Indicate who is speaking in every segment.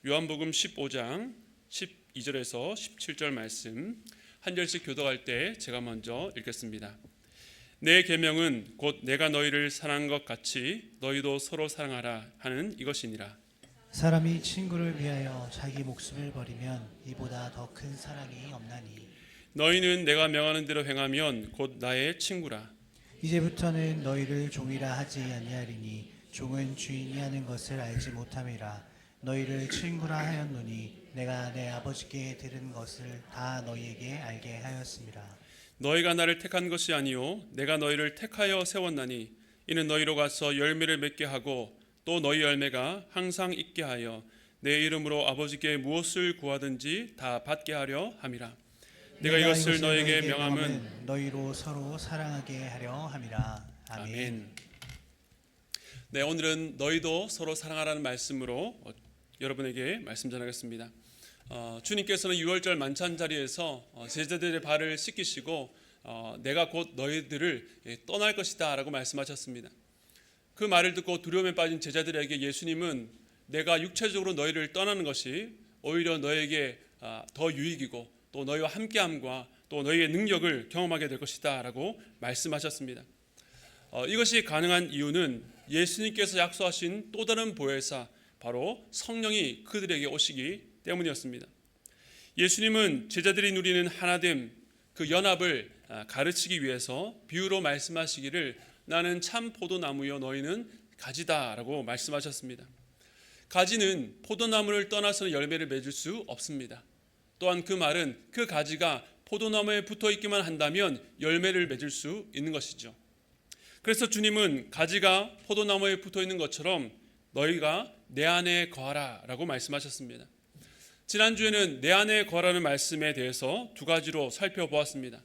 Speaker 1: 요한복음 15장 12절에서 17절 말씀 한 절씩 교독할 때 제가 먼저 읽겠습니다. 내 계명은 곧 내가 너희를 사랑한 것 같이 너희도 서로 사랑하라 하는 이것이니라.
Speaker 2: 사람이 친구를 위하여 자기 목숨을 버리면 이보다 더 큰 사랑이 없나니.
Speaker 1: 너희는 내가 명하는 대로 행하면 곧 나의 친구라.
Speaker 2: 이제부터는 너희를 종이라 하지 아니하리니 종은 주인이 하는 것을 알지 못함이라. 너희를 친구라 하였노니 내가 내 아버지께 들은 것을 다 너희에게 알게 하였습니다.
Speaker 1: 너희가 나를 택한 것이 아니요 내가 너희를 택하여 세웠나니 이는 너희로 가서 열매를 맺게 하고 또 너희 열매가 항상 있게 하여 내 이름으로 아버지께 무엇을 구하든지 다 받게 하려 함이라. 내가 이것을 너희에게 명함은
Speaker 2: 너희로 서로 사랑하게 하려 함이라. 아멘.
Speaker 1: 네, 오늘은 너희도 서로 사랑하라는 말씀으로 여러분에게 말씀 전하겠습니다. 주님께서는 6월절 만찬 자리에서 제자들의 발을 씻기시고 내가 곧 너희들을 떠날 것이다 라고 말씀하셨습니다. 그 말을 듣고 두려움에 빠진 제자들에게 예수님은 내가 육체적으로 너희를 떠나는 것이 오히려 너에게 더 유익이고 또 너희와 함께함과 또 너희의 능력을 경험하게 될 것이다 라고 말씀하셨습니다. 이것이 가능한 이유는 예수님께서 약속하신 또 다른 보혜사 바로 성령이 그들에게 오시기 때문이었습니다. 예수님은 제자들이 누리는 하나됨 그 연합을 가르치기 위해서 비유로 말씀하시기를 나는 참 포도나무여 너희는 가지다 라고 말씀하셨습니다. 가지는 포도나무를 떠나서는 열매를 맺을 수 없습니다. 또한 그 말은 그 가지가 포도나무에 붙어 있기만 한다면 열매를 맺을 수 있는 것이죠. 그래서 주님은 가지가 포도나무에 붙어 있는 것처럼 너희가 내 안에 거하라 라고 말씀하셨습니다. 지난주에는 내 안에 거하라는 말씀에 대해서 두 가지로 살펴보았습니다.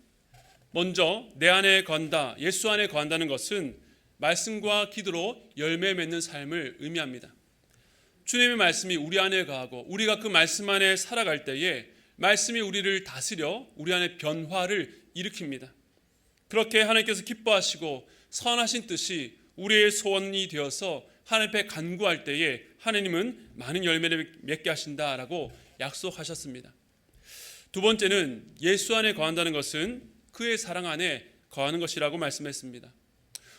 Speaker 1: 먼저 내 안에 건다, 예수 안에 거한다는 것은 말씀과 기도로 열매 맺는 삶을 의미합니다. 주님의 말씀이 우리 안에 거하고 우리가 그 말씀 안에 살아갈 때에 말씀이 우리를 다스려 우리 안에 변화를 일으킵니다. 그렇게 하나님께서 기뻐하시고 선하신 뜻이 우리의 소원이 되어서 하나님 앞에 간구할 때에 하나님은 많은 열매를 맺게 하신다라고 약속하셨습니다. 두 번째는 예수 안에 거한다는 것은 그의 사랑 안에 거하는 것이라고 말씀했습니다.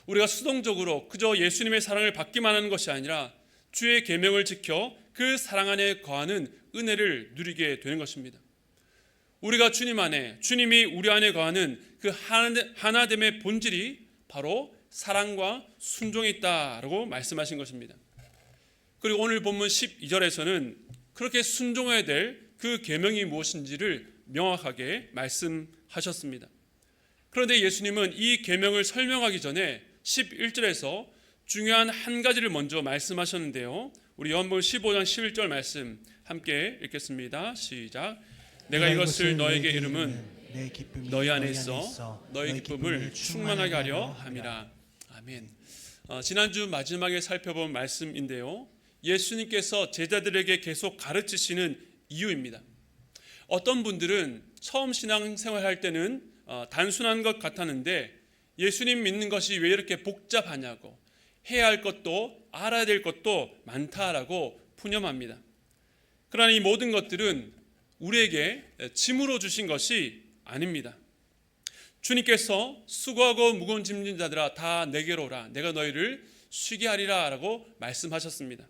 Speaker 1: 우리가 수동적으로 그저 예수님의 사랑을 받기만 하는 것이 아니라 주의 계명을 지켜 그 사랑 안에 거하는 은혜를 누리게 되는 것입니다. 우리가 주님 안에, 주님이 우리 안에 거하는 그 하나됨의 본질이 바로 사랑과 순종이 있다라고 말씀하신 것입니다. 그리고 오늘 본문 12절에서는 그렇게 순종해야 될 그 계명이 무엇인지를 명확하게 말씀하셨습니다. 그런데 예수님은 이 계명을 설명하기 전에 11절에서 중요한 한 가지를 먼저 말씀하셨는데요. 우리 요한복음 15장 11절 말씀 함께 읽겠습니다. 시작. 내가 이것을 너에게 이름은 너희 안에 있어 너희 기쁨을 충만하게 하려 함이라. 아멘. 지난주 마지막에 살펴본 말씀인데요. 예수님께서 제자들에게 계속 가르치시는 이유입니다. 어떤 분들은 처음 신앙생활할 때는 단순한 것 같았는데 예수님 믿는 것이 왜 이렇게 복잡하냐고, 해야 할 것도 알아야 될 것도 많다라고 푸념합니다. 그러나 이 모든 것들은 우리에게 짐으로 주신 것이 아닙니다. 주님께서 수고하고 무거운 짐진 자들아 다 내게로 오라 내가 너희를 쉬게 하리라 라고 말씀하셨습니다.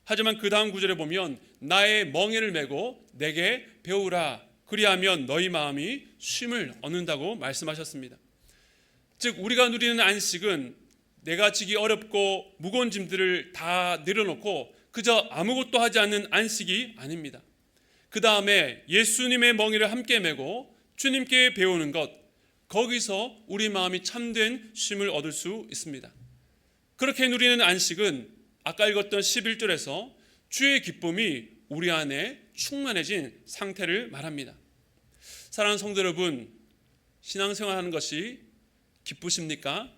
Speaker 1: 하지만 그 다음 구절에 보면 나의 멍에를 메고 내게 배우라 그리하면 너희 마음이 쉼을 얻는다고 말씀하셨습니다. 즉 우리가 누리는 안식은 내가 지기 어렵고 무거운 짐들을 다 내려놓고 그저 아무것도 하지 않는 안식이 아닙니다. 그 다음에 예수님의 멍에를 함께 메고 주님께 배우는 것, 거기서 우리 마음이 참된 쉼을 얻을 수 있습니다. 그렇게 누리는 안식은 아까 읽었던 11절에서 주의 기쁨이 우리 안에 충만해진 상태를 말합니다. 사랑하는 성도 여러분, 신앙생활하는 것이 기쁘십니까?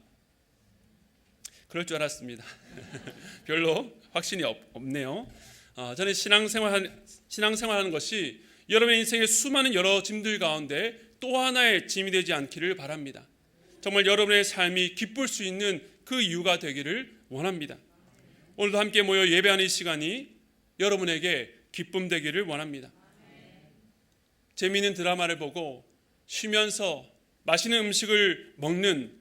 Speaker 1: 그럴 줄 알았습니다. 별로 확신이 없네요. 저는 신앙생활하는 것이 여러분의 인생의 수많은 여러 짐들 가운데 또 하나의 짐이 되지 않기를 바랍니다. 정말 여러분의 삶이 기쁠 수 있는 그 이유가 되기를 원합니다. 오늘도 함께 모여 예배하는 이 시간이 여러분에게 기쁨 되기를 원합니다. 재미있는 드라마를 보고 쉬면서 맛있는 음식을 먹는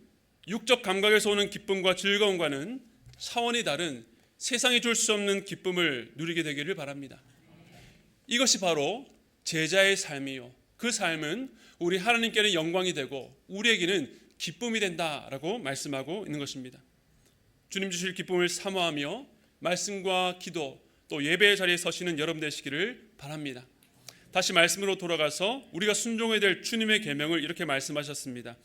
Speaker 1: 육적 감각에서 오는 기쁨과 즐거움과는 차원이 다른 세상이 줄 수 없는 기쁨을 누리게 되기를 바랍니다. 이것이 바로 제자의 삶이요, 그 삶은 우리 하나님께는 영광이 되고 우리에게는 기쁨이 된다라고 말씀하고 있는 것입니다. 주님 주실 기쁨을 사모하며 말씀과 기도 또 예배의 자리에 서시는 여러분 되시기를 바랍니다. 다시 말씀으로 돌아가서 우리가 순종해야 될 주님의 계명을 이렇게 말씀하셨습니다.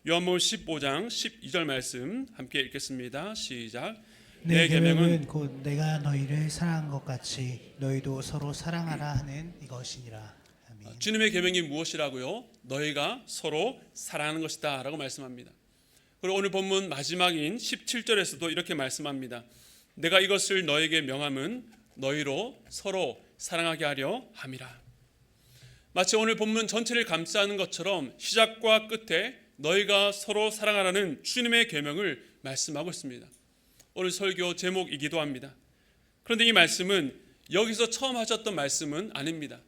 Speaker 1: 요한복음 15장 12절 말씀 함께 읽겠습니다. 시작.
Speaker 2: 내 계명은 곧 내가 너희를 사랑한 것 같이 너희도 서로 사랑하라 하는 이것이니라. 아멘.
Speaker 1: 주님의 계명이 무엇이라고요? 너희가 서로 사랑하는 것이다 라고 말씀합니다. 그리고 오늘 본문 마지막인 17절에서도 이렇게 말씀합니다. 내가 이것을 너에게 명함은 너희로 서로 사랑하게 하려 함이라. 마치 오늘 본문 전체를 감싸는 것처럼 시작과 끝에 너희가 서로 사랑하라는 주님의 계명을 말씀하고 있습니다. 오늘 설교 제목이기도 합니다. 그런데 이 말씀은 여기서 처음 하셨던 말씀은 아닙니다.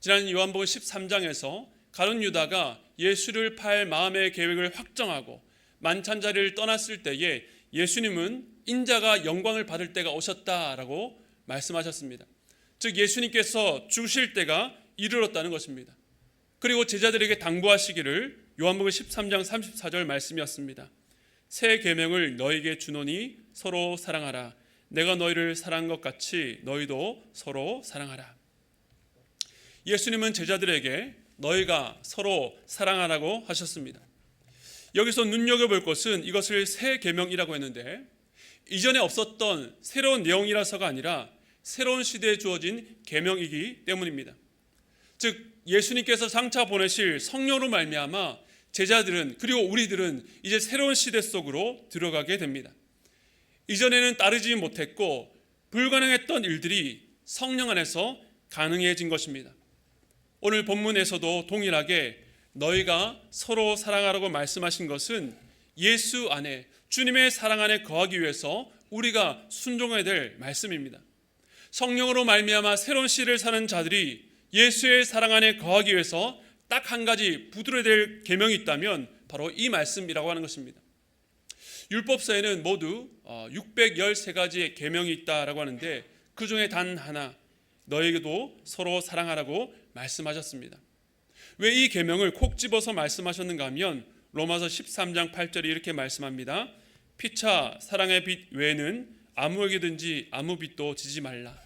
Speaker 1: 지난 요한복음 13장에서 가룟 유다가 예수를 팔 마음의 계획을 확정하고 만찬자리를 떠났을 때에 예수님은 인자가 영광을 받을 때가 오셨다라고 말씀하셨습니다. 즉 예수님께서 죽으실 때가 이르렀다는 것입니다. 그리고 제자들에게 당부하시기를 요한복음 13장 34절 말씀이었습니다. 새 계명을 너희에게 주노니 서로 사랑하라. 내가 너희를 사랑한 것 같이 너희도 서로 사랑하라. 예수님은 제자들에게 너희가 서로 사랑하라고 하셨습니다. 여기서 눈여겨볼 것은 이것을 새 계명이라고 했는데 이전에 없었던 새로운 내용이라서가 아니라 새로운 시대에 주어진 계명이기 때문입니다. 즉 예수님께서 장차 보내실 성령으로 말미암아 제자들은 그리고 우리들은 이제 새로운 시대 속으로 들어가게 됩니다. 이전에는 따르지 못했고 불가능했던 일들이 성령 안에서 가능해진 것입니다. 오늘 본문에서도 동일하게 너희가 서로 사랑하라고 말씀하신 것은 예수 안에 주님의 사랑 안에 거하기 위해서 우리가 순종해야 될 말씀입니다. 성령으로 말미암아 새로운 시대를 사는 자들이 예수의 사랑 안에 거하기 위해서 딱 한 가지 붙들어야 될 계명이 있다면 바로 이 말씀이라고 하는 것입니다. 율법서에는 모두 613가지의 계명이 있다라고 하는데 그 중에 단 하나 너에게도 서로 사랑하라고 말씀하셨습니다. 왜 이 계명을 콕 집어서 말씀하셨는가 하면 로마서 13장 8절이 이렇게 말씀합니다. 피차 사랑의 빛 외에는 아무에게든지 아무 빛도 지지 말라.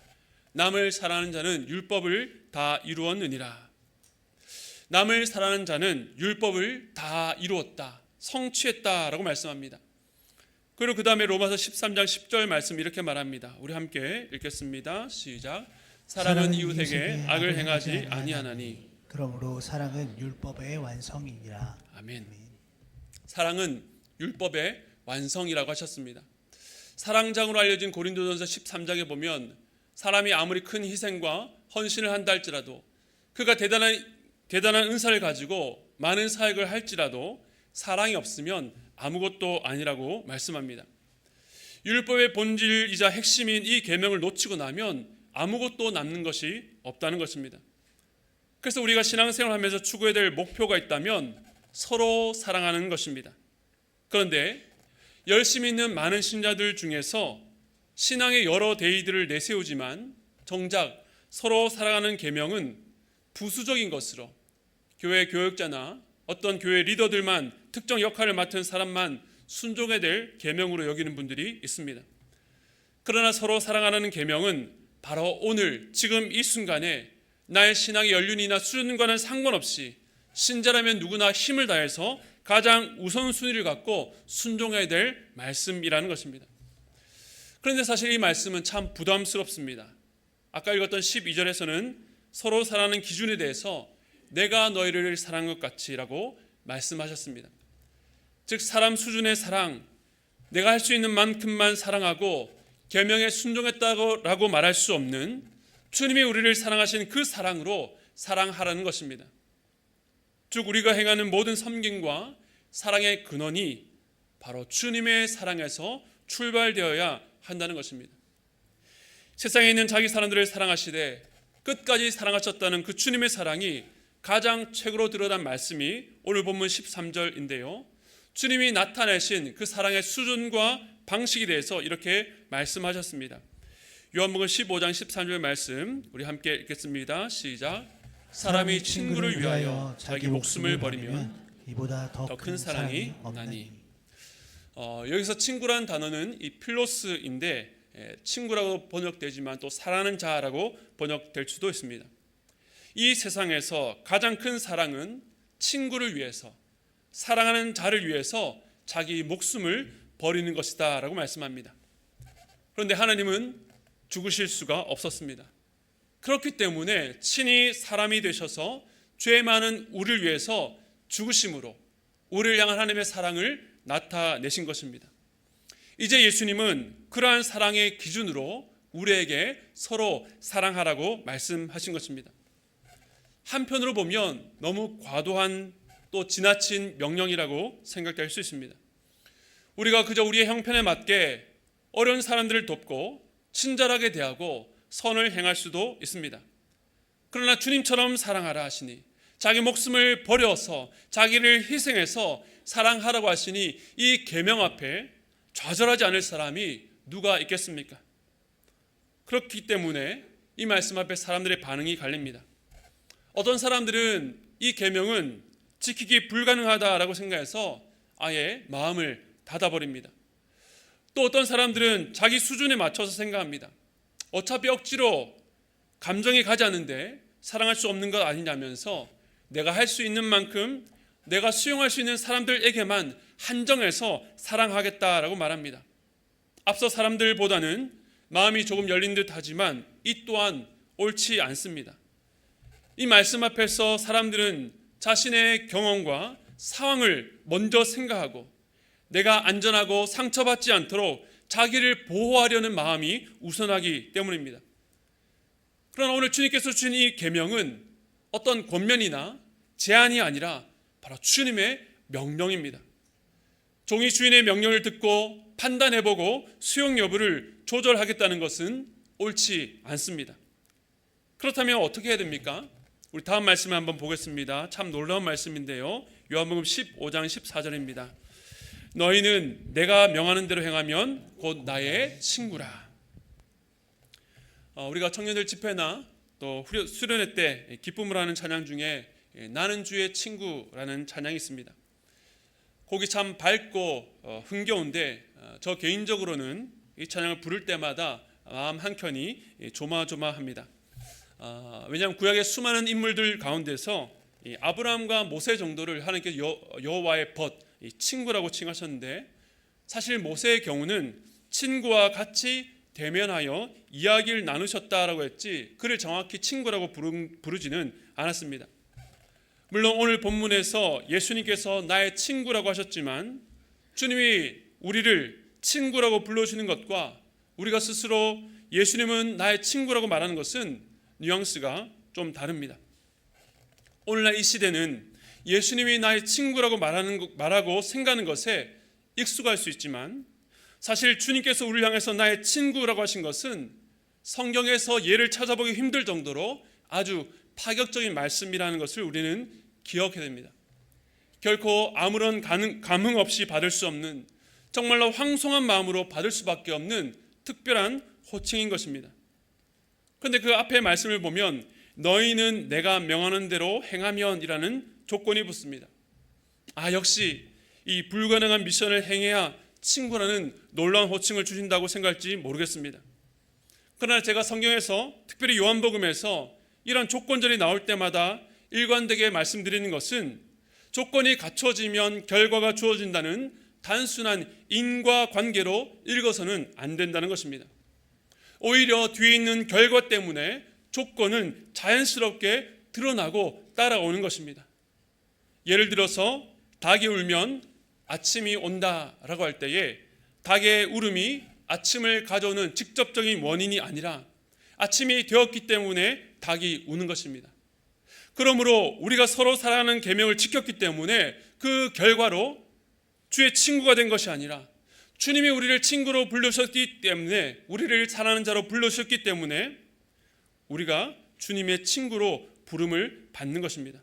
Speaker 1: 남을 사랑하는 자는 율법을 다 이루었느니라. 남을 사랑하는 자는 율법을 다 이루었다, 성취했다라고 말씀합니다. 그리고 그 다음에 로마서 13장 10절 말씀 이렇게 말합니다. 우리 함께 읽겠습니다. 시작. 사랑은 이웃에게 악을 행하지 아니하나니.
Speaker 2: 그러므로 사랑은 율법의 완성이니라.
Speaker 1: 아멘. 사랑은 율법의 완성이라고 하셨습니다. 사랑장으로 알려진 고린도전서 13장에 보면 사람이 아무리 큰 희생과 헌신을 한다 할지라도 그가 대단한 은사를 가지고 많은 사역을 할지라도 사랑이 없으면 아무것도 아니라고 말씀합니다. 율법의 본질이자 핵심인 이 계명을 놓치고 나면 아무것도 남는 것이 없다는 것입니다. 그래서 우리가 신앙생활을 하면서 추구해야 될 목표가 있다면 서로 사랑하는 것입니다. 그런데 열심히 있는 많은 신자들 중에서 신앙의 여러 대의들을 내세우지만 정작 서로 사랑하는 계명은 부수적인 것으로 교회 교역자나 어떤 교회 리더들만 특정 역할을 맡은 사람만 순종해야 될 계명으로 여기는 분들이 있습니다. 그러나 서로 사랑하는 계명은 바로 오늘 지금 이 순간에 나의 신앙의 연륜이나 수준과는 상관없이 신자라면 누구나 힘을 다해서 가장 우선순위를 갖고 순종해야 될 말씀이라는 것입니다. 그런데 사실 이 말씀은 참 부담스럽습니다. 아까 읽었던 12절에서는 서로 사랑하는 기준에 대해서 내가 너희를 사랑한 것 같이라고 말씀하셨습니다. 즉 사람 수준의 사랑, 내가 할 수 있는 만큼만 사랑하고 계명에 순종했다고 말할 수 없는 주님이 우리를 사랑하신 그 사랑으로 사랑하라는 것입니다. 즉 우리가 행하는 모든 섬김과 사랑의 근원이 바로 주님의 사랑에서 출발되어야 한다는 것입니다. 세상에 있는 자기 사람들을 사랑하시되 끝까지 사랑하셨다는 그 주님의 사랑이 가장 최고로 드러난 말씀이 오늘 본문 13절인데요. 주님이 나타내신 그 사랑의 수준과 방식에 대해서 이렇게 말씀하셨습니다. 요한복음 15장 13절 말씀 우리 함께 읽겠습니다. 시작. 사람이 친구를 위하여 자기 목숨을 버리면
Speaker 2: 이보다 더 큰 사랑이 없나니.
Speaker 1: 여기서 친구라는 단어는 이 필로스인데 친구라고 번역되지만 또 사랑하는 자라고 번역될 수도 있습니다. 이 세상에서 가장 큰 사랑은 친구를 위해서, 사랑하는 자를 위해서 자기 목숨을 버리는 것이다 라고 말씀합니다. 그런데 하나님은 죽으실 수가 없었습니다. 그렇기 때문에 친히 사람이 되셔서 죄 많은 우리를 위해서 죽으심으로 우리를 향한 하나님의 사랑을 나타내신 것입니다. 이제 예수님은 그러한 사랑의 기준으로 우리에게 서로 사랑하라고 말씀하신 것입니다. 한편으로 보면 너무 과도한 또 지나친 명령이라고 생각될 수 있습니다. 우리가 그저 우리의 형편에 맞게 어려운 사람들을 돕고 친절하게 대하고 선을 행할 수도 있습니다. 그러나 주님처럼 사랑하라 하시니, 자기 목숨을 버려서 자기를 희생해서 사랑하라고 하시니 이 계명 앞에 좌절하지 않을 사람이 누가 있겠습니까? 그렇기 때문에 이 말씀 앞에 사람들의 반응이 갈립니다. 어떤 사람들은 이 계명은 지키기 불가능하다라고 생각해서 아예 마음을 닫아버립니다. 또 어떤 사람들은 자기 수준에 맞춰서 생각합니다. 어차피 억지로 감정이 가지 않는데 사랑할 수 없는 것 아니냐면서 내가 할 수 있는 만큼 내가 수용할 수 있는 사람들에게만 한정해서 사랑하겠다라고 말합니다. 앞서 사람들보다는 마음이 조금 열린 듯 하지만 이 또한 옳지 않습니다. 이 말씀 앞에서 사람들은 자신의 경험과 상황을 먼저 생각하고 내가 안전하고 상처받지 않도록 자기를 보호하려는 마음이 우선하기 때문입니다. 그러나 오늘 주님께서 주신 이 계명은 어떤 권면이나 제안이 아니라 바로 주님의 명령입니다. 종이 주인의 명령을 듣고 판단해보고 수용 여부를 조절하겠다는 것은 옳지 않습니다. 그렇다면 어떻게 해야 됩니까? 우리 다음 말씀을 한번 보겠습니다. 참 놀라운 말씀인데요. 요한복음 15장 14절입니다. 너희는 내가 명하는 대로 행하면 곧 나의 친구라. 우리가 청년들 집회나 또 수련회 때 기쁨을 하는 찬양 중에 나는 주의 친구라는 찬양이 있습니다. 곡이 참 밝고 흥겨운데 저 개인적으로는 이 찬양을 부를 때마다 마음 한켠이 조마조마합니다. 왜냐하면 구약의 수많은 인물들 가운데서 아브라함과 모세 정도를 하나님께서 여호와의 벗, 친구라고 칭하셨는데 사실 모세의 경우는 친구와 같이 대면하여 이야기를 나누셨다라고 했지 그를 정확히 친구라고 부르지는 않았습니다. 물론 오늘 본문에서 예수님께서 나의 친구라고 하셨지만 주님이 우리를 친구라고 불러주시는 것과 우리가 스스로 예수님은 나의 친구라고 말하는 것은 뉘앙스가 좀 다릅니다. 오늘날 이 시대는 예수님이 나의 친구라고 말하고 생각하는 것에 익숙할 수 있지만 사실 주님께서 우리를 향해서 나의 친구라고 하신 것은 성경에서 예를 찾아보기 힘들 정도로 아주 파격적인 말씀이라는 것을 우리는 기억해야 됩니다. 결코 아무런 감흥 없이 받을 수 없는 정말로 황송한 마음으로 받을 수밖에 없는 특별한 호칭인 것입니다. 그런데 그 앞에 말씀을 보면 너희는 내가 명하는 대로 행하면이라는 조건이 붙습니다. 역시 이 불가능한 미션을 행해야 친구라는 놀라운 호칭을 주신다고 생각할지 모르겠습니다. 그러나 제가 성경에서 특별히 요한복음에서 이런 조건절이 나올 때마다 일관되게 말씀드리는 것은 조건이 갖춰지면 결과가 주어진다는 단순한 인과관계로 읽어서는 안 된다는 것입니다. 오히려 뒤에 있는 결과 때문에 조건은 자연스럽게 드러나고 따라오는 것입니다. 예를 들어서 닭이 울면 아침이 온다라고 할 때에 닭의 울음이 아침을 가져오는 직접적인 원인이 아니라 아침이 되었기 때문에 닭이 우는 것입니다. 그러므로 우리가 서로 사랑하는 계명을 지켰기 때문에 그 결과로 주의 친구가 된 것이 아니라 주님이 우리를 친구로 불러주셨기 때문에 우리를 사랑하는 자로 불러주셨기 때문에 우리가 주님의 친구로 부름을 받는 것입니다.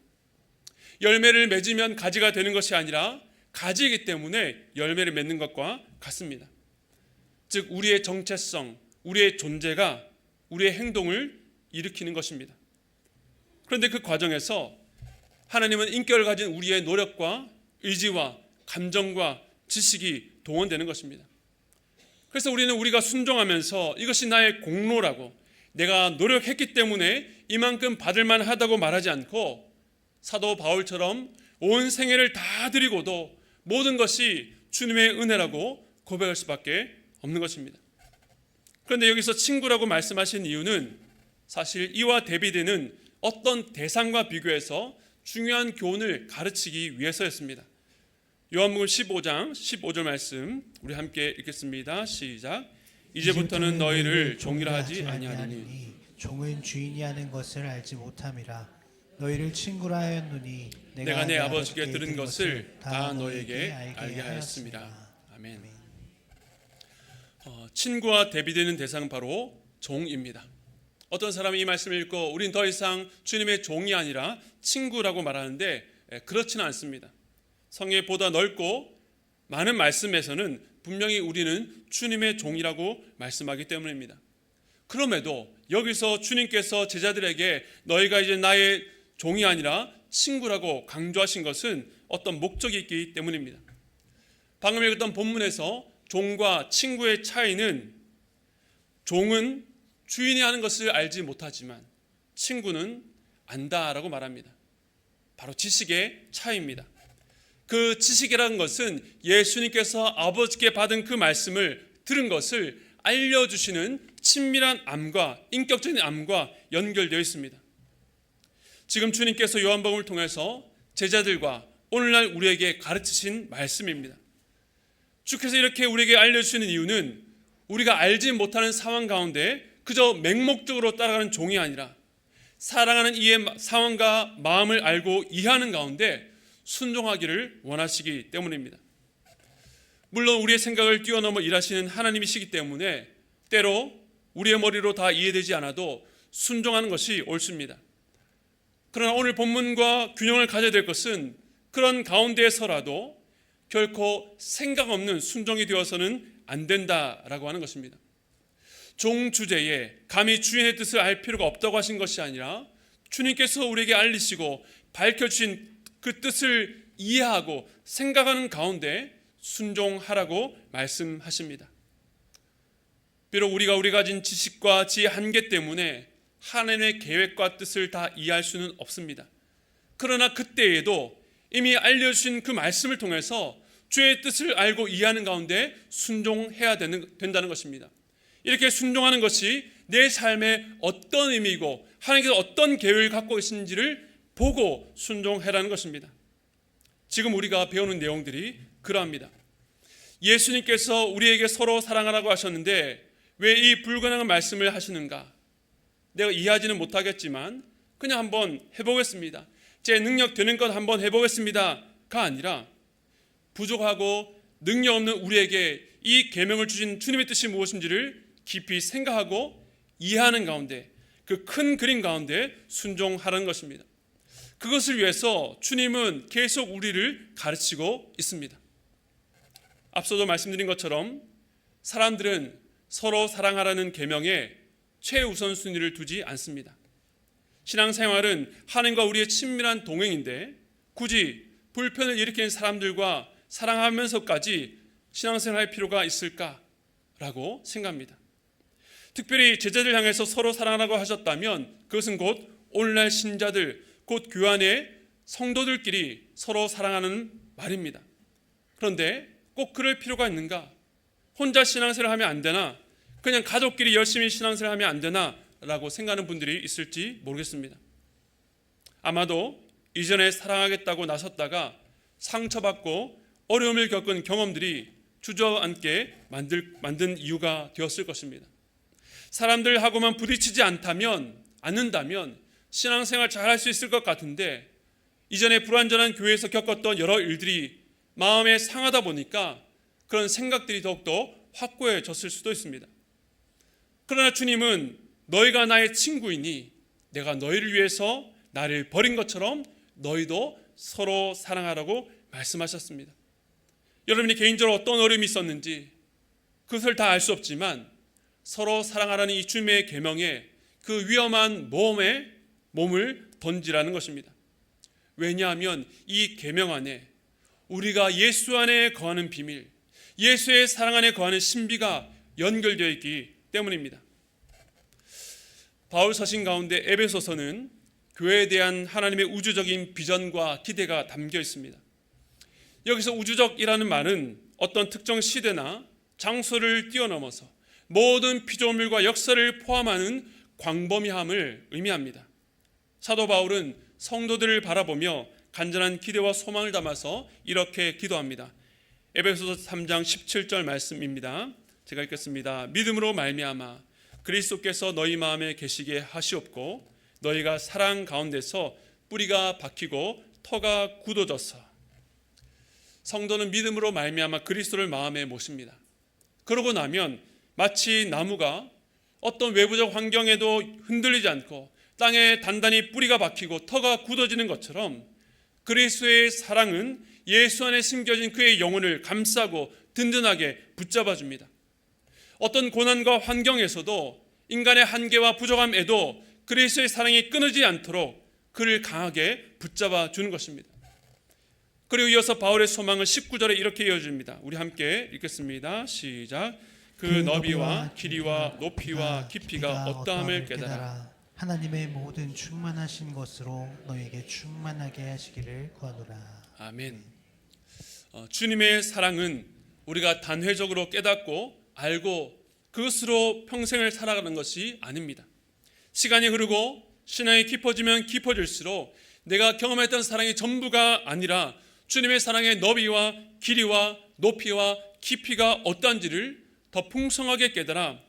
Speaker 1: 열매를 맺으면 가지가 되는 것이 아니라 가지이기 때문에 열매를 맺는 것과 같습니다. 즉 우리의 정체성, 우리의 존재가 우리의 행동을 일으키는 것입니다. 그런데 그 과정에서 하나님은 인격을 가진 우리의 노력과 의지와 감정과 지식이 동원되는 것입니다. 그래서 우리는 우리가 순종하면서 이것이 나의 공로라고, 내가 노력했기 때문에 이만큼 받을 만하다고 말하지 않고 사도 바울처럼 온 생애를 다 드리고도 모든 것이 주님의 은혜라고 고백할 수밖에 없는 것입니다. 그런데 여기서 친구라고 말씀하신 이유는 사실 이와 대비되는 어떤 대상과 비교해서 중요한 교훈을 가르치기 위해서였습니다. 요한복음 15장 15절 말씀 우리 함께 읽겠습니다. 시작. 이제부터는 너희를 종이라 하지 아니하리니
Speaker 2: 종은 주인이 하는 것을 알지 못함이라. 너희를 친구라 하였노니
Speaker 1: 내가 내 아버지께 들은 것을 다 너희에게 알게 하였습니다. 아멘. 친구와 대비되는 대상은 바로 종입니다. 어떤 사람이 이 말씀을 읽고 우린 더 이상 주님의 종이 아니라 친구라고 말하는데 그렇지는 않습니다. 성경에 보다 넓고 많은 말씀에서는 분명히 우리는 주님의 종이라고 말씀하기 때문입니다. 그럼에도 여기서 주님께서 제자들에게 너희가 이제 나의 종이 아니라 친구라고 강조하신 것은 어떤 목적이 있기 때문입니다. 방금 읽었던 본문에서 종과 친구의 차이는, 종은 주인이 하는 것을 알지 못하지만 친구는 안다라고 말합니다. 바로 지식의 차이입니다. 그 지식이라는 것은 예수님께서 아버지께 받은 그 말씀을 들은 것을 알려주시는 친밀한 암과 인격적인 암과 연결되어 있습니다. 지금 주님께서 요한복음을 통해서 제자들과 오늘날 우리에게 가르치신 말씀입니다. 주께서 이렇게 우리에게 알려주시는 이유는 우리가 알지 못하는 상황 가운데 그저 맹목적으로 따라가는 종이 아니라 사랑하는 이의 상황과 마음을 알고 이해하는 가운데 순종하기를 원하시기 때문입니다. 물론 우리의 생각을 뛰어넘어 일하시는 하나님이시기 때문에 때로 우리의 머리로 다 이해되지 않아도 순종하는 것이 옳습니다. 그러나 오늘 본문과 균형을 가져야 될 것은 그런 가운데에서라도 결코 생각 없는 순종이 되어서는 안 된다라고 하는 것입니다. 종 주제에 감히 주인의 뜻을 알 필요가 없다고 하신 것이 아니라 주님께서 우리에게 알리시고 밝혀주신 그 뜻을 이해하고 생각하는 가운데 순종하라고 말씀하십니다. 비록 우리가 가진 지식과 지혜 한계 때문에 하나님의 계획과 뜻을 다 이해할 수는 없습니다. 그러나 그때에도 이미 알려주신 그 말씀을 통해서 주의 뜻을 알고 이해하는 가운데 순종해야 된다는 것입니다. 이렇게 순종하는 것이 내 삶에 어떤 의미이고 하나님께서 어떤 계획을 갖고 계신지를 보고 순종해라는 것입니다. 지금 우리가 배우는 내용들이 그러합니다. 예수님께서 우리에게 서로 사랑하라고 하셨는데 왜 이 불가능한 말씀을 하시는가? 내가 이해하지는 못하겠지만 그냥 한번 해보겠습니다. 제 능력 되는 것 한번 해보겠습니다가 아니라 부족하고 능력 없는 우리에게 이 계명을 주신 주님의 뜻이 무엇인지를 깊이 생각하고 이해하는 가운데 그 큰 그림 가운데 순종하라는 것입니다. 그것을 위해서 주님은 계속 우리를 가르치고 있습니다. 앞서도 말씀드린 것처럼 사람들은 서로 사랑하라는 계명에 최우선순위를 두지 않습니다. 신앙생활은 하나님과 우리의 친밀한 동행인데 굳이 불편을 일으키는 사람들과 사랑하면서까지 신앙생활할 필요가 있을까라고 생각합니다. 특별히 제자들 향해서 서로 사랑하라고 하셨다면 그것은 곧 오늘날 신자들, 곧 교회 안의 성도들끼리 서로 사랑하는 말입니다. 그런데 꼭 그럴 필요가 있는가? 혼자 신앙생활을 하면 안 되나? 그냥 가족끼리 열심히 신앙생활을 하면 안 되나? 라고 생각하는 분들이 있을지 모르겠습니다. 아마도 이전에 사랑하겠다고 나섰다가 상처받고 어려움을 겪은 경험들이 주저앉게 만든 이유가 되었을 것입니다. 사람들하고만 부딪히지 않는다면 신앙생활 잘할 수 있을 것 같은데 이전에 불완전한 교회에서 겪었던 여러 일들이 마음에 상하다 보니까 그런 생각들이 더욱더 확고해졌을 수도 있습니다. 그러나 주님은 너희가 나의 친구이니 내가 너희를 위해서 나를 버린 것처럼 너희도 서로 사랑하라고 말씀하셨습니다. 여러분이 개인적으로 어떤 어려움이 있었는지 그것을 다 알 수 없지만 서로 사랑하라는 이 주님의 계명에 그 위험한 모험에 몸을 던지라는 것입니다. 왜냐하면 이 계명 안에 우리가 예수 안에 거하는 비밀, 예수의 사랑 안에 거하는 신비가 연결되어 있기 때문입니다. 바울 서신 가운데 에베소서는 교회에 대한 하나님의 우주적인 비전과 기대가 담겨 있습니다. 여기서 우주적이라는 말은 어떤 특정 시대나 장소를 뛰어넘어서 모든 피조물과 역사를 포함하는 광범위함을 의미합니다. 사도 바울은 성도들을 바라보며 간절한 기대와 소망을 담아서 이렇게 기도합니다. 에베소서 3장 17절 말씀입니다. 제가 읽겠습니다. 믿음으로 말미암아 그리스도께서 너희 마음에 계시게 하시옵고 너희가 사랑 가운데서 뿌리가 박히고 터가 굳어져서. 성도는 믿음으로 말미암아 그리스도를 마음에 모십니다. 그러고 나면 마치 나무가 어떤 외부적 환경에도 흔들리지 않고 땅에 단단히 뿌리가 박히고 터가 굳어지는 것처럼 그리스도의 사랑은 예수 안에 심겨진 그의 영혼을 감싸고 든든하게 붙잡아 줍니다. 어떤 고난과 환경에서도 인간의 한계와 부족함에도 그리스도의 사랑이 끊어지지 않도록 그를 강하게 붙잡아 주는 것입니다. 그리고 이어서 바울의 소망을 19절에 이렇게 이어줍니다. 우리 함께 읽겠습니다. 시작. 그 너비와 길이와 높이와 깊이가 어떠함을 깨달아
Speaker 2: 하나님의 모든 충만하신 것으로 너에게 충만하게 하시기를 구하노라.
Speaker 1: 아멘. 주님의 사랑은 우리가 단회적으로 깨닫고 알고 그것으로 평생을 살아가는 것이 아닙니다. 시간이 흐르고 신앙이 깊어지면 깊어질수록 내가 경험했던 사랑이 전부가 아니라 주님의 사랑의 너비와 길이와 높이와 깊이가 어떠한지를 더 풍성하게 깨달아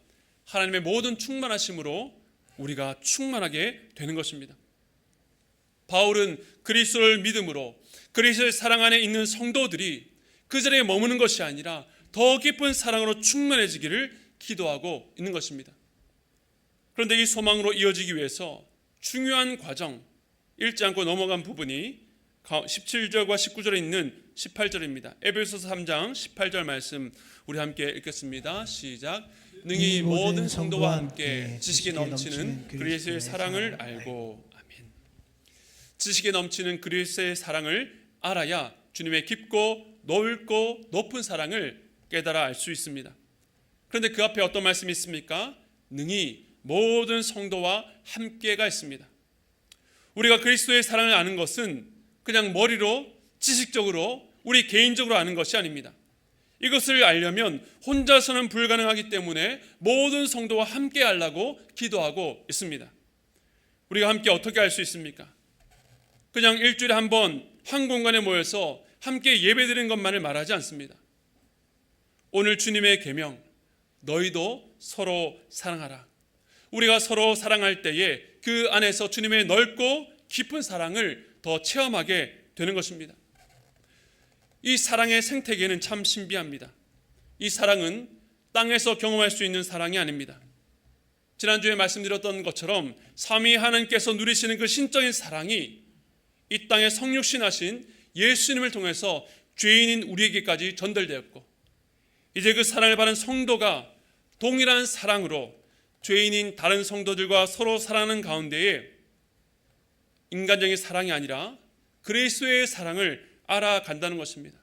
Speaker 1: 하나님의 모든 충만하심으로 우리가 충만하게 되는 것입니다. 바울은 그리스도를 믿음으로 그리스도의 사랑 안에 있는 성도들이 그 자리에 머무는 것이 아니라 더 깊은 사랑으로 충만해지기를 기도하고 있는 것입니다. 그런데 이 소망으로 이어지기 위해서 중요한 과정, 읽지 않고 넘어간 부분이 17절과 19절에 있는 18절입니다. 에베소서 3장 18절 말씀 우리 함께 읽겠습니다. 시작. 능히 모든 성도와 함께 지식에 넘치는 그리스도의 사랑을 알고. 아멘. 지식에 넘치는 그리스도의 사랑을 알아야 주님의 깊고 넓고 높은 사랑을 깨달아 알 수 있습니다. 그런데 그 앞에 어떤 말씀이 있습니까? 능히 모든 성도와 함께가 있습니다. 우리가 그리스도의 사랑을 아는 것은 그냥 머리로 지식적으로 우리 개인적으로 아는 것이 아닙니다. 이것을 알려면 혼자서는 불가능하기 때문에 모든 성도와 함께 하려고 기도하고 있습니다. 우리가 함께 어떻게 할 수 있습니까? 그냥 일주일에 한 번 한 공간에 모여서 함께 예배드리는 것만을 말하지 않습니다. 오늘 주님의 계명, 너희도 서로 사랑하라. 우리가 서로 사랑할 때에 그 안에서 주님의 넓고 깊은 사랑을 더 체험하게 되는 것입니다. 이 사랑의 생태계는 참 신비합니다. 이 사랑은 땅에서 경험할 수 있는 사랑이 아닙니다. 지난주에 말씀드렸던 것처럼 삼위 하나님께서 누리시는 그 신적인 사랑이 이 땅에 성육신하신 예수님을 통해서 죄인인 우리에게까지 전달되었고, 이제 그 사랑을 받은 성도가 동일한 사랑으로 죄인인 다른 성도들과 서로 사랑하는 가운데에 인간적인 사랑이 아니라 그리스도의 사랑을 알아간다는 것입니다.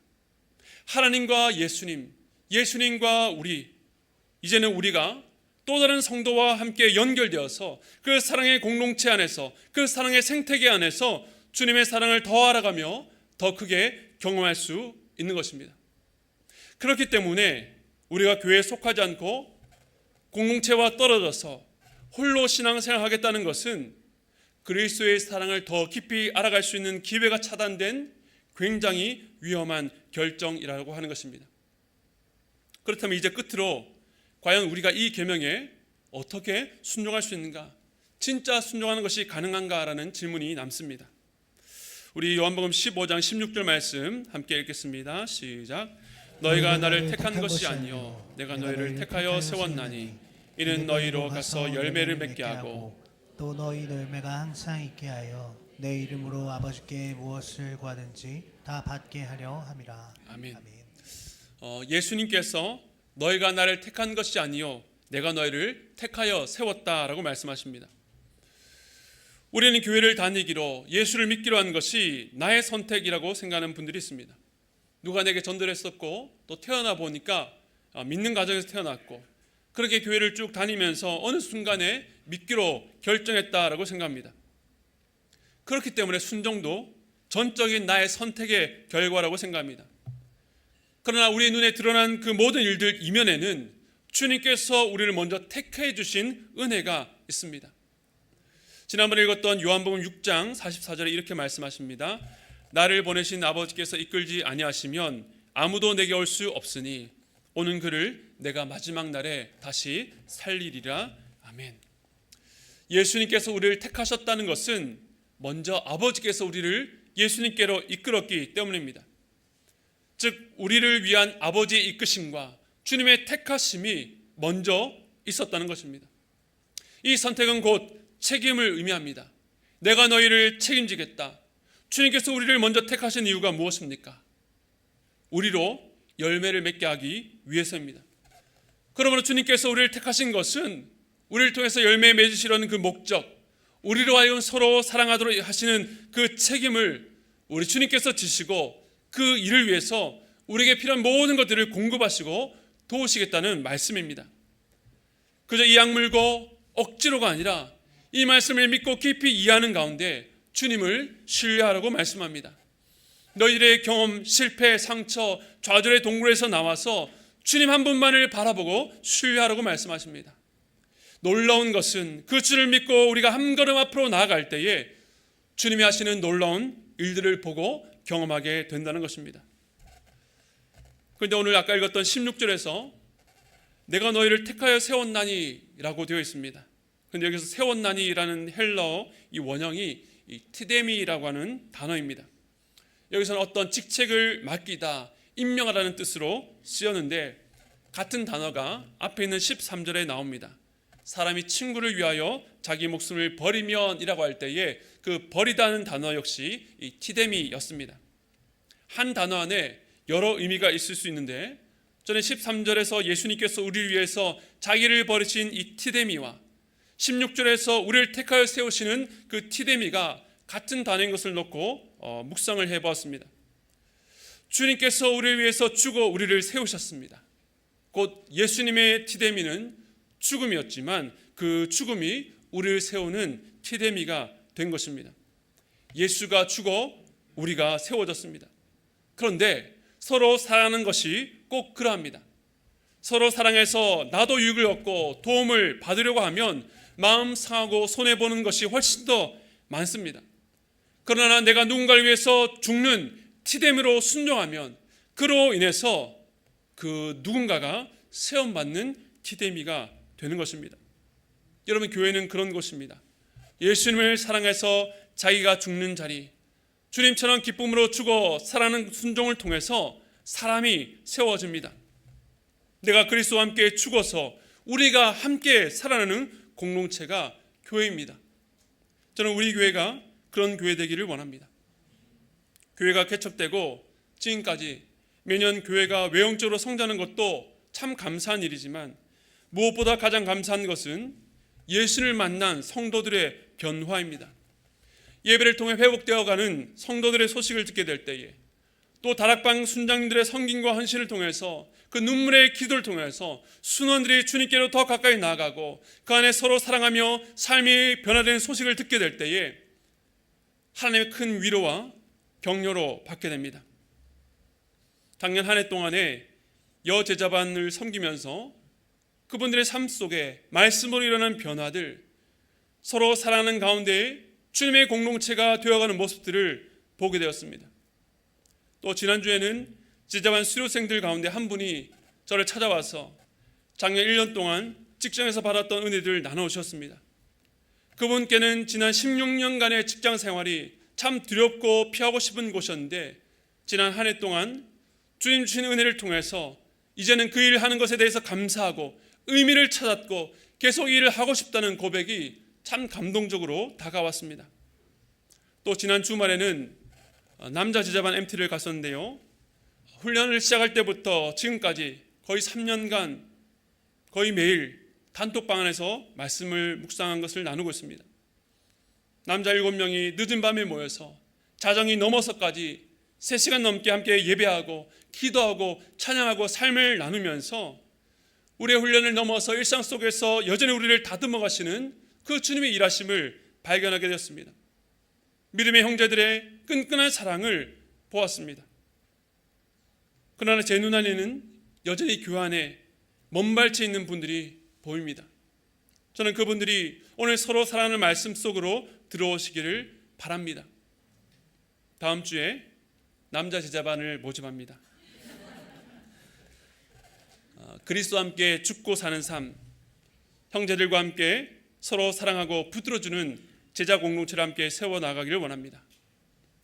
Speaker 1: 하나님과 예수님, 예수님과 우리, 이제는 우리가 또 다른 성도와 함께 연결되어서 그 사랑의 공동체 안에서, 그 사랑의 생태계 안에서 주님의 사랑을 더 알아가며 더 크게 경험할 수 있는 것입니다. 그렇기 때문에 우리가 교회에 속하지 않고 공동체와 떨어져서 홀로 신앙생활을 하겠다는 것은 그리스도의 사랑을 더 깊이 알아갈 수 있는 기회가 차단된 굉장히 위험한 결정이라고 하는 것입니다. 그렇다면 이제 끝으로 과연 우리가 이 계명에 어떻게 순종할 수 있는가? 진짜 순종하는 것이 가능한가라는 질문이 남습니다. 우리 요한복음 15장 16절 말씀 함께 읽겠습니다. 시작. 너희가 나를 택한 것이 아니요 내가 너희를 택하여 세웠나니 이는 너희로 가서 열매를 맺게 하고
Speaker 2: 또 너희 열매가 항상 있게 하여 내 이름으로 아버지께 무엇을 구하든지 다 받게 하려 함이라.
Speaker 1: 아멘. 예수님께서 너희가 나를 택한 것이 아니요 내가 너희를 택하여 세웠다라고 말씀하십니다. 우리는 교회를 다니기로 예수를 믿기로 한 것이 나의 선택이라고 생각하는 분들이 있습니다. 누가 내게 전도를 했었고 또 태어나 보니까 믿는 가정에서 태어났고 그렇게 교회를 쭉 다니면서 어느 순간에 믿기로 결정했다라고 생각합니다. 그렇기 때문에 순종도 전적인 나의 선택의 결과라고 생각합니다. 그러나 우리 눈에 드러난 그 모든 일들 이면에는 주님께서 우리를 먼저 택해 주신 은혜가 있습니다. 지난번에 읽었던 요한복음 6장 44절에 이렇게 말씀하십니다. 나를 보내신 아버지께서 이끌지 아니하시면 아무도 내게 올 수 없으니 오는 그를 내가 마지막 날에 다시 살리리라. 아멘. 예수님께서 우리를 택하셨다는 것은 먼저 아버지께서 우리를 예수님께로 이끌었기 때문입니다. 즉 우리를 위한 아버지의 이끄심과 주님의 택하심이 먼저 있었다는 것입니다. 이 선택은 곧 책임을 의미합니다. 내가 너희를 책임지겠다. 주님께서 우리를 먼저 택하신 이유가 무엇입니까? 우리로 열매를 맺게 하기 위해서입니다. 그러므로 주님께서 우리를 택하신 것은 우리를 통해서 열매 맺으시려는 그 목적, 우리로 하여금 서로 사랑하도록 하시는 그 책임을 우리 주님께서 지시고 그 일을 위해서 우리에게 필요한 모든 것들을 공급하시고 도우시겠다는 말씀입니다. 그저 이 약물고 억지로가 아니라 이 말씀을 믿고 깊이 이해하는 가운데 주님을 신뢰하라고 말씀합니다. 너희들의 경험, 실패, 상처, 좌절의 동굴에서 나와서 주님 한 분만을 바라보고 신뢰하라고 말씀하십니다. 놀라운 것은 그 주를 믿고 우리가 한 걸음 앞으로 나아갈 때에 주님이 하시는 놀라운 일들을 보고 경험하게 된다는 것입니다. 그런데 오늘 아까 읽었던 16절에서 내가 너희를 택하여 세웠나니 라고 되어 있습니다. 그런데 여기서 세웠나니라는 헬라어 이 원형이 이 티데미라고 하는 단어입니다. 여기서는 어떤 직책을 맡기다, 임명하라는 뜻으로 쓰였는데 같은 단어가 앞에 있는 13절에 나옵니다. 사람이 친구를 위하여 자기 목숨을 버리면 이라고 할 때에 그 버리다는 단어 역시 이 티데미였습니다. 한 단어 안에 여러 의미가 있을 수 있는데 저는 13절에서 예수님께서 우리를 위해서 자기를 버리신 이 티데미와 16절에서 우리를 택하여 세우시는 그 티데미가 같은 단어인 것을 놓고 묵상을 해보았습니다. 주님께서 우리를 위해서 죽어 우리를 세우셨습니다. 곧 예수님의 티데미는 죽음이었지만 그 죽음이 우리를 세우는 티데미가 된 것입니다. 예수가 죽어 우리가 세워졌습니다. 그런데 서로 사랑하는 것이 꼭 그러합니다. 서로 사랑해서 나도 유익을 얻고 도움을 받으려고 하면 마음 상하고 손해보는 것이 훨씬 더 많습니다. 그러나 내가 누군가를 위해서 죽는 티데미로 순종하면 그로 인해서 그 누군가가 세움받는 티데미가 되는 것입니다. 여러분, 교회는 그런 곳입니다. 예수님을 사랑해서 자기가 죽는 자리, 주님처럼 기쁨으로 죽어 살아가는 순종을 통해서 사람이 세워집니다. 내가 그리스도와 함께 죽어서 우리가 함께 살아가는 공동체가 교회입니다. 저는 우리 교회가 그런 교회 되기를 원합니다. 교회가 개척되고 지금까지 매년 교회가 외형적으로 성장하는 것도 참 감사한 일이지만 무엇보다 가장 감사한 것은 예수를 만난 성도들의 변화입니다. 예배를 통해 회복되어가는 성도들의 소식을 듣게 될 때에 또 다락방 순장님들의 섬김과 헌신을 통해서 그 눈물의 기도를 통해서 순원들이 주님께로 더 가까이 나아가고 그 안에 서로 사랑하며 삶이 변화되는 소식을 듣게 될 때에 하나님의 큰 위로와 격려로 받게 됩니다. 작년 한 해 동안에 여제자반을 섬기면서 그분들의 삶 속에 말씀으로 일어난 변화들, 서로 사랑하는 가운데 주님의 공동체가 되어가는 모습들을 보게 되었습니다. 또 지난주에는 제자반 수료생들 가운데 한 분이 저를 찾아와서 작년 1년 동안 직장에서 받았던 은혜들을 나누셨습니다. 그분께는 지난 16년간의 직장 생활이 참 두렵고 피하고 싶은 곳이었는데 지난 한 해 동안 주님 주신 은혜를 통해서 이제는 그 일을 하는 것에 대해서 감사하고 의미를 찾았고 계속 이 일을 하고 싶다는 고백이 참 감동적으로 다가왔습니다. 또 지난 주말에는 남자 제자반 MT를 갔었는데요. 훈련을 시작할 때부터 지금까지 거의 3년간 거의 매일 단톡방 안에서 말씀을 묵상한 것을 나누고 있습니다. 남자 7명이 늦은 밤에 모여서 자정이 넘어서까지 3시간 넘게 함께 예배하고 기도하고 찬양하고 삶을 나누면서 우리의 훈련을 넘어서 일상 속에서 여전히 우리를 다듬어 가시는 그 주님의 일하심을 발견하게 되었습니다. 믿음의 형제들의 끈끈한 사랑을 보았습니다. 그러나 제 눈안에는 여전히 교회 안에 먼발치에 있는 분들이 보입니다. 저는 그분들이 오늘 서로 사랑하는 말씀 속으로 들어오시기를 바랍니다. 다음 주에 남자 제자반을 모집합니다. 그리스도와 함께 죽고 사는 삶, 형제들과 함께 서로 사랑하고 붙들어주는 제자 공동체를 함께 세워나가기를 원합니다.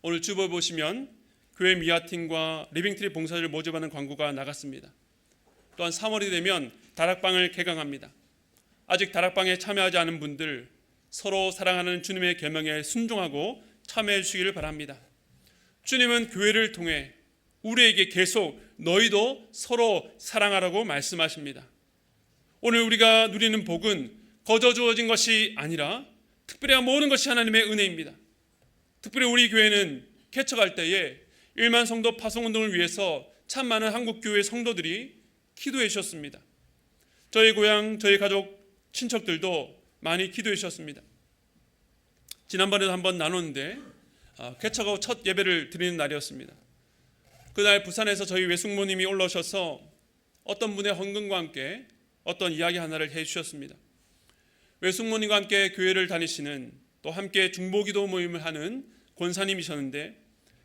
Speaker 1: 오늘 주보 보시면 교회 미아팀과 리빙트리 봉사자를 모집하는 광고가 나갔습니다. 또한 3월이 되면 다락방을 개강합니다. 아직 다락방에 참여하지 않은 분들 서로 사랑하는 주님의 계명에 순종하고 참여해 주시기를 바랍니다. 주님은 교회를 통해 우리에게 계속 너희도 서로 사랑하라고 말씀하십니다. 오늘 우리가 누리는 복은 거저 주어진 것이 아니라 특별히 모든 것이 하나님의 은혜입니다. 특별히 우리 교회는 개척할 때에 1만 성도 파송운동을 위해서 참 많은 한국교회 성도들이 기도해 주셨습니다. 저희 고향, 저희 가족, 친척들도 많이 기도해 주셨습니다. 지난번에도 한번 나눴는데 개척하고 첫 예배를 드리는 날이었습니다. 그날 부산에서 저희 외숙모님이 올라오셔서 어떤 분의 헌금과 함께 어떤 이야기 하나를 해주셨습니다. 외숙모님과 함께 교회를 다니시는 또 함께 중보기도 모임을 하는 권사님이셨는데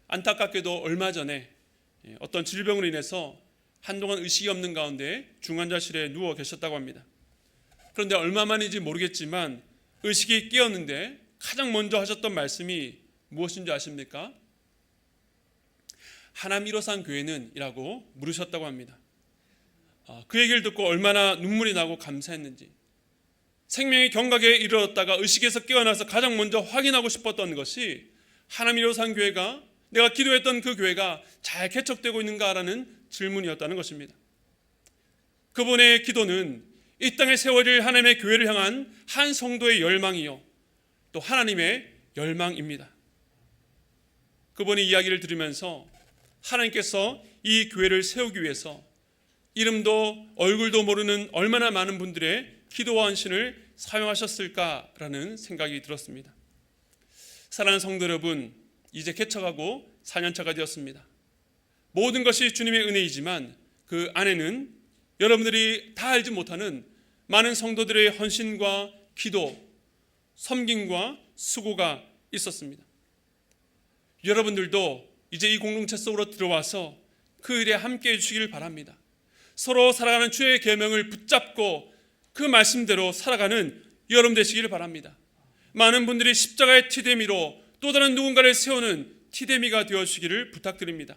Speaker 1: 안타깝게도 얼마 전에 어떤 질병으로 인해서 한동안 의식이 없는 가운데 중환자실에 누워 계셨다고 합니다. 그런데 얼마 만인지 모르겠지만 의식이 깨었는데 가장 먼저 하셨던 말씀이 무엇인 줄 아십니까? 하남 1호산 교회는? 이라고 물으셨다고 합니다. 그 얘기를 듣고 얼마나 눈물이 나고 감사했는지, 생명의 경각에 이르렀다가 의식에서 깨어나서 가장 먼저 확인하고 싶었던 것이 하남 1호산 교회가, 내가 기도했던 그 교회가 잘 개척되고 있는가라는 질문이었다는 것입니다. 그분의 기도는 이 땅에 세워질 하나님의 교회를 향한 한 성도의 열망이요 또 하나님의 열망입니다. 그분의 이야기를 들으면서 하나님께서 이 교회를 세우기 위해서 이름도 얼굴도 모르는 얼마나 많은 분들의 기도와 헌신을 사용하셨을까라는 생각이 들었습니다. 사랑하는 성도 여러분, 이제 개척하고 4년차가 되었습니다. 모든 것이 주님의 은혜이지만 그 안에는 여러분들이 다 알지 못하는 많은 성도들의 헌신과 기도, 섬김과 수고가 있었습니다. 여러분들도 이제 이 공동체 속으로 들어와서 그 일에 함께해 주시길 바랍니다. 서로 살아가는 주의 계명을 붙잡고 그 말씀대로 살아가는 여러분 되시기를 바랍니다. 많은 분들이 십자가의 티데미로 또 다른 누군가를 세우는 티데미가 되어주시기를 부탁드립니다.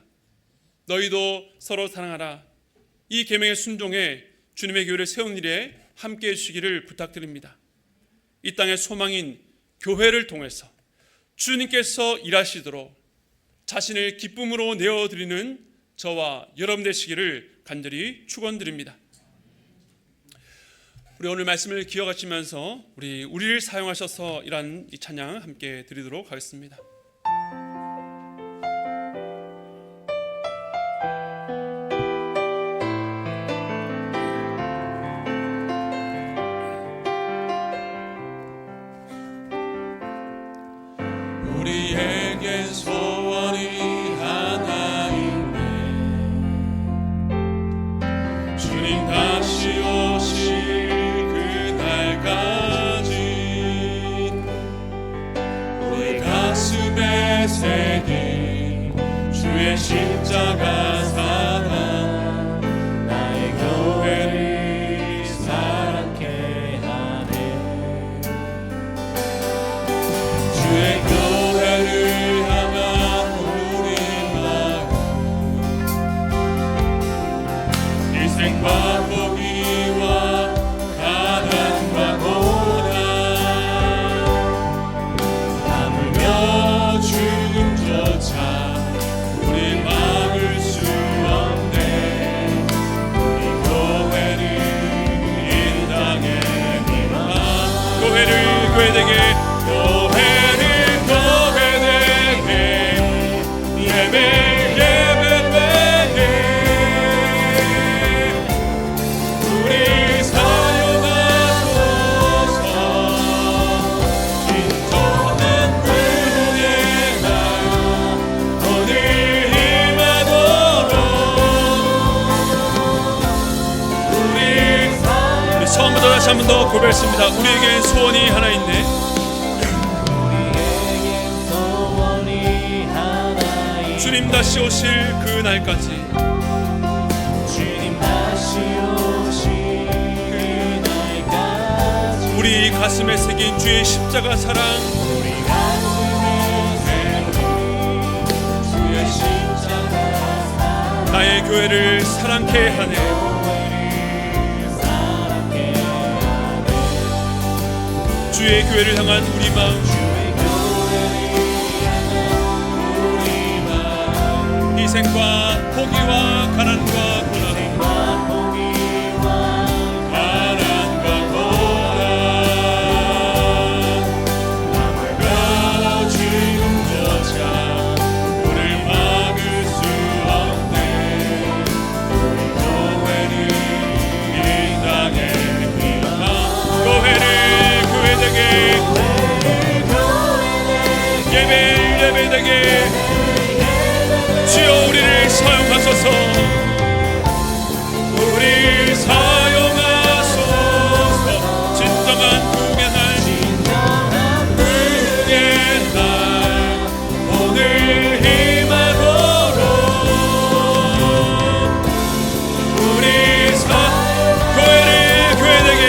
Speaker 1: 너희도 서로 사랑하라. 이 계명에 순종해 주님의 교회를 세우는 일에 함께해 주시기를 부탁드립니다. 이 땅의 소망인 교회를 통해서 주님께서 일하시도록 자신을 기쁨으로 내어드리는 저와 여러분 되시기를 간절히 축원드립니다. 우리 오늘 말씀을 기억하시면서 우리를 사용하셔서 이란 이 찬양 함께 드리도록 하겠습니다.
Speaker 3: 우리에겐 소원이 하나 있네. 주님 다시 오실 그날까지 우리 가슴에 새긴 주의 십자가 사랑 나의 교회를 사랑케 하네. 주의 교회를 향한 우리 마음 일생과 포기와 가난과 고난
Speaker 1: 교회되게 처음부터 다시 한 번 더 고백했습니다. 우리에겐 소원이 하나 있네. 주님 다시 오실 그 날까지 우리 가슴에 새긴 주의 십자가 사랑, 나의 교회를 사랑케 하네. 주의 교회를 향한 우리 마음, 희생과 포기와 가난과 고난, 예배되게 주여 우리를 사용하소서. 우리 사용하소서. 진정한 구원의 날 오늘 희망으로 우리 교회되게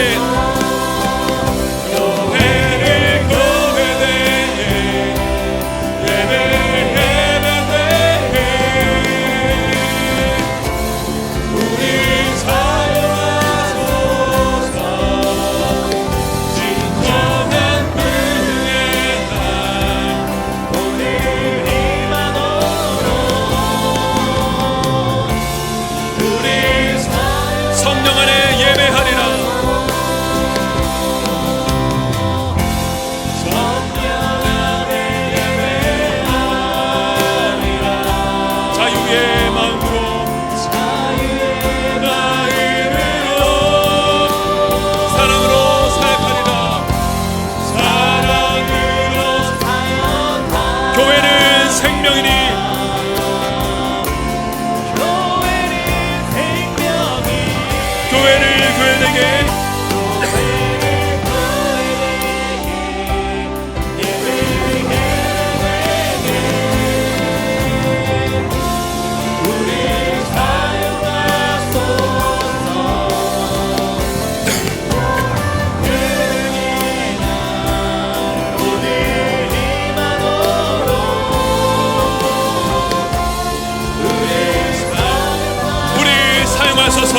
Speaker 1: 우리 사용하소서.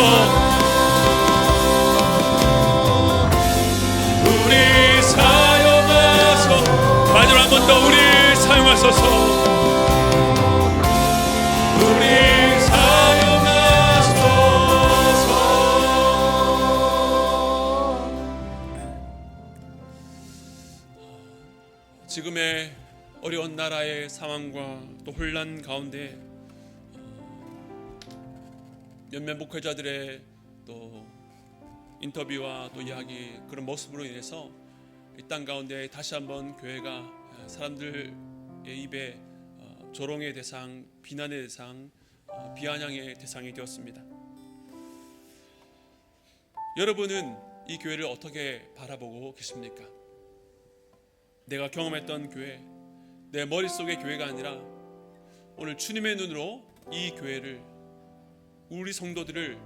Speaker 1: 마지막 한 번 더 우리 사용하소서. 우리 사용하소서. 지금의 어려운 나라의 상황과 또 혼란 가운데 몇몇 목회자들의 또 인터뷰와 또 이야기, 그런 모습으로 인해서 이 땅 가운데 다시 한번 교회가 사람들의 입에 조롱의 대상, 비난의 대상, 비아냥의 대상이 되었습니다. 여러분은 이 교회를 어떻게 바라보고 계십니까? 내가 경험했던 교회, 내 머릿속의 교회가 아니라 오늘 주님의 눈으로 이 교회를, 우리 성도들을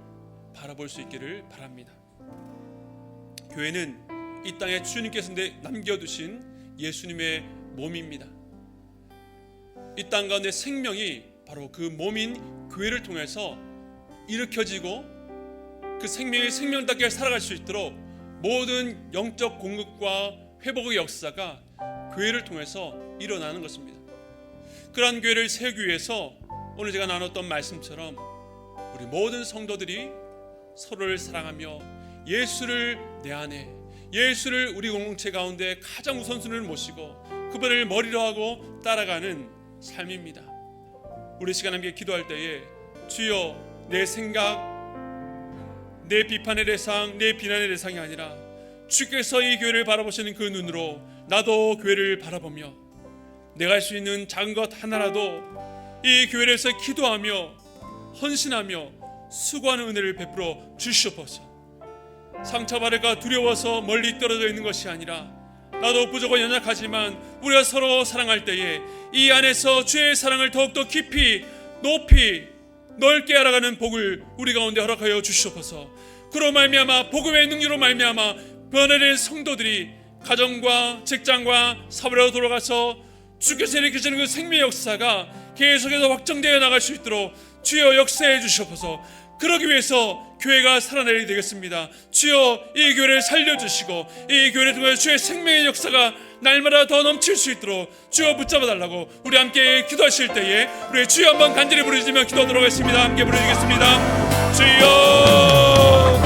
Speaker 1: 바라볼 수 있기를 바랍니다. 교회는 이 땅에 주님께서 남겨두신 예수님의 몸입니다. 이 땅 가운데 생명이 바로 그 몸인 교회를 통해서 일으켜지고 그 생명이 생명답게 살아갈 수 있도록 모든 영적 공급과 회복의 역사가 교회를 통해서 일어나는 것입니다. 그러한 교회를 세우기 위해서 오늘 제가 나눴던 말씀처럼 우리 모든 성도들이 서로를 사랑하며 예수를 내 안에, 예수를 우리 공동체 가운데 가장 우선순위를 모시고 그분을 머리로 하고 따라가는 삶입니다. 우리 시간 함께 기도할 때에 주여 내 생각, 내 비판의 대상, 내 비난의 대상이 아니라 주께서 이 교회를 바라보시는 그 눈으로 나도 교회를 바라보며 내가 할 수 있는 작은 것 하나라도 이 교회를 위해서 기도하며 헌신하며 수고하는 은혜를 베풀어 주시옵소서. 상처받을까 두려워서 멀리 떨어져 있는 것이 아니라 나도 부족한 연약하지만 우리가 서로 사랑할 때에 이 안에서 주의 사랑을 더욱더 깊이 높이 넓게 알아가는 복을 우리 가운데 허락하여 주시옵소서. 그로 말미암아 복음의 능력으로 말미암아 변화된 성도들이 가정과 직장과 사회로 돌아가서 주께서 일으키시는 그 생명의 역사가 계속해서 확정되어 나갈 수 있도록 주여 역사해 주시옵소서. 그러기 위해서 교회가 살아내야 되겠습니다. 주여 이 교회를 살려주시고 이 교회를 통해 주의 생명의 역사가 날마다 더 넘칠 수 있도록 주여 붙잡아 달라고 우리 함께 기도하실 때에 우리 주여 한번 간절히 부르짖으며 기도하도록 하겠습니다. 함께 부르짖겠습니다. 주여.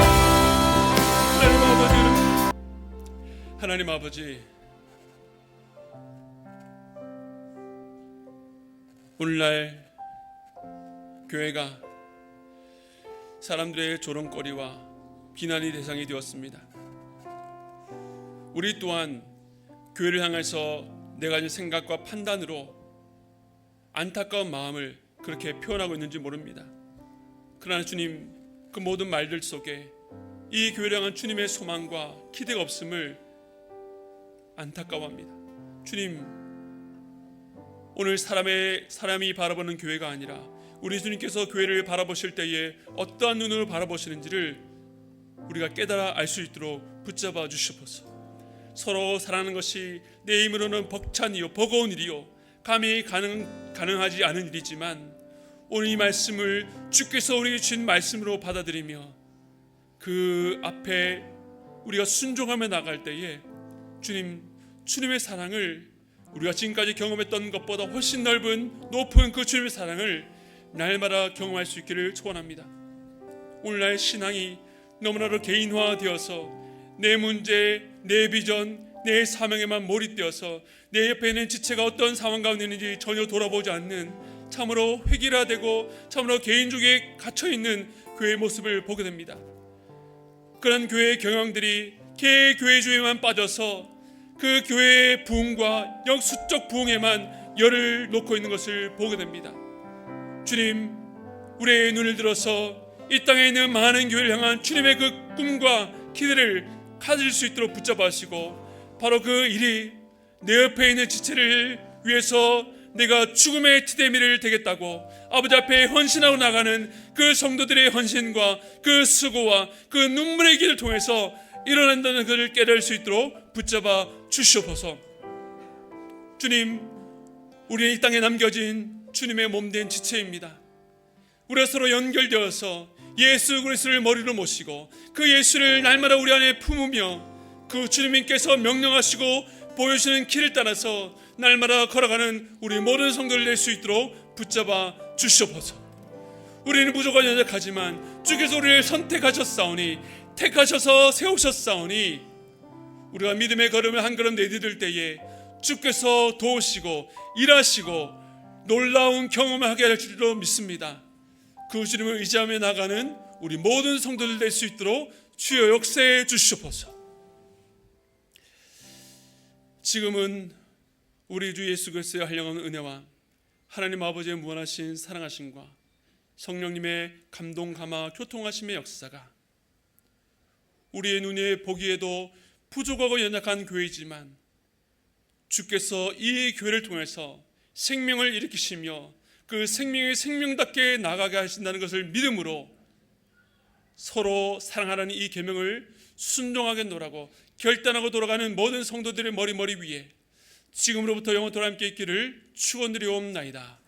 Speaker 1: 하나님 아버지, 오늘날 교회가 사람들의 조롱거리와 비난의 대상이 되었습니다. 우리 또한 교회를 향해서 내가 가진 생각과 판단으로 안타까운 마음을 그렇게 표현하고 있는지 모릅니다. 그러나 주님, 그 모든 말들 속에 이 교회를 향한 주님의 소망과 기대가 없음을 안타까워합니다. 주님, 오늘 사람이 바라보는 교회가 아니라 우리 주님께서 교회를 바라보실 때에 어떠한 눈으로 바라보시는지를 우리가 깨달아 알 수 있도록 붙잡아 주시옵소서. 서로 사랑하는 것이 내 힘으로는 벅찬 일이요 버거운 일이요 감히 가능하지 않은 일이지만 오늘 이 말씀을 주께서 우리에게 주신 말씀으로 받아들이며 그 앞에 우리가 순종하며 나갈 때에 주님의 사랑을 우리가 지금까지 경험했던 것보다 훨씬 넓은 높은 그 주님의 사랑을 날마다 경험할 수 있기를 소원합니다. 오늘날 신앙이 너무나도 개인화되어서 내 문제, 내 비전, 내 사명에만 몰입되어서 내 옆에 있는 지체가 어떤 상황 가운데 있는지 전혀 돌아보지 않는 참으로 획일화되고 참으로 개인주의에 갇혀있는 교회의 모습을 보게 됩니다. 그런 교회의 경영들이 개교회주의에만 빠져서 그 교회의 부흥과 영수적 부흥에만 열을 놓고 있는 것을 보게 됩니다. 주님, 우리의 눈을 들어서 이 땅에 있는 많은 교회를 향한 주님의 그 꿈과 기대를 가질 수 있도록 붙잡아 하시고 바로 그 일이 내 옆에 있는 지체를 위해서 내가 죽음의 티데미를 되겠다고 아버지 앞에 헌신하고 나가는 그 성도들의 헌신과 그 수고와 그 눈물의 길을 통해서 일어난다는 것을 깨달을 수 있도록 붙잡아 주시옵소서. 주님, 우리는 이 땅에 남겨진 주님의 몸된 지체입니다. 우리가 서로 연결되어서 예수 그리스도를 머리로 모시고 그 예수를 날마다 우리 안에 품으며 그 주님께서 명령하시고 보여주시는 길을 따라서 날마다 걸어가는 우리 모든 성도를 낼 수 있도록 붙잡아 주시옵소서. 우리는 부족한 연약하지만 주께서 우리를 선택하셨사오니 택하셔서 세우셨사오니 우리가 믿음의 걸음을 한 걸음 내디딜 때에 주께서 도우시고 일하시고 놀라운 경험을 하게 할 줄로 믿습니다. 그 주님을 의지하며 나가는 우리 모든 성도들 될 수 있도록 주여 역사해 주시옵소서. 지금은 우리 주 예수 그리스도의 한량없는 은혜와 하나님 아버지의 무한하신 사랑하심과 성령님의 감동 감화 교통하심의 역사가 우리의 눈에 보기에도 부족하고 연약한 교회이지만 주께서 이 교회를 통해서 생명을 일으키시며 그 생명이 생명답게 나가게 하신다는 것을 믿음으로 서로 사랑하라는 이 계명을 순종하게 노라고 결단하고 돌아가는 모든 성도들의 머리 위에 지금으로부터 영원토록 함께 있기를 축원드리옵나이다.